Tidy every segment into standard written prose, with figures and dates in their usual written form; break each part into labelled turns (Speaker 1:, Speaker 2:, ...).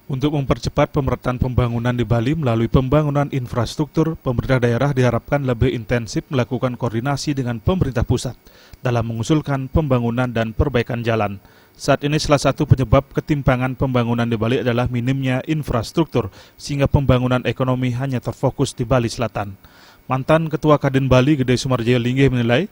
Speaker 1: Untuk mempercepat pemerataan pembangunan di Bali melalui pembangunan infrastruktur, pemerintah daerah diharapkan lebih intensif melakukan koordinasi dengan pemerintah pusat dalam mengusulkan pembangunan dan perbaikan jalan. Saat ini salah satu penyebab ketimpangan pembangunan di Bali adalah minimnya infrastruktur, sehingga pembangunan ekonomi hanya terfokus di Bali Selatan. Mantan Ketua Kadin Bali Gede Sumarjaya Linggih menilai,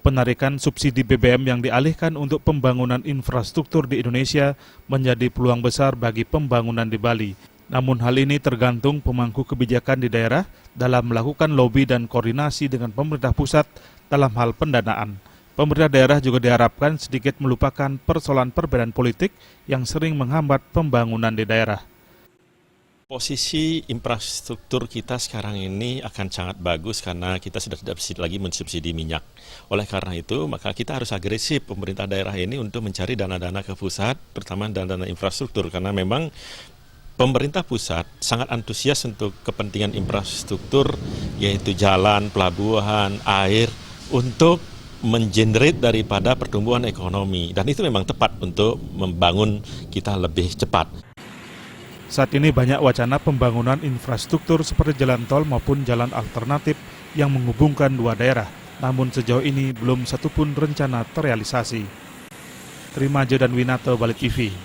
Speaker 1: penarikan subsidi BBM yang dialihkan untuk pembangunan infrastruktur di Indonesia menjadi peluang besar bagi pembangunan di Bali. Namun hal ini tergantung pemangku kebijakan di daerah dalam melakukan lobi dan koordinasi dengan pemerintah pusat dalam hal pendanaan. Pemerintah daerah juga diharapkan sedikit melupakan persoalan perbedaan politik yang sering menghambat pembangunan di daerah.
Speaker 2: Posisi infrastruktur kita sekarang ini akan sangat bagus karena kita sudah tidak lagi mensubsidi minyak. Oleh karena itu, maka kita harus agresif pemerintah daerah ini untuk mencari dana-dana ke pusat, terutama dana-dana infrastruktur, karena memang pemerintah pusat sangat antusias untuk kepentingan infrastruktur, yaitu jalan, pelabuhan, air, untuk mengenerate daripada pertumbuhan ekonomi. Dan itu memang tepat untuk membangun kita lebih cepat.
Speaker 1: Saat ini banyak wacana pembangunan infrastruktur seperti jalan tol maupun jalan alternatif yang menghubungkan dua daerah, namun sejauh ini belum satupun rencana terrealisasi. Trimajo dan Winato, Bali TV.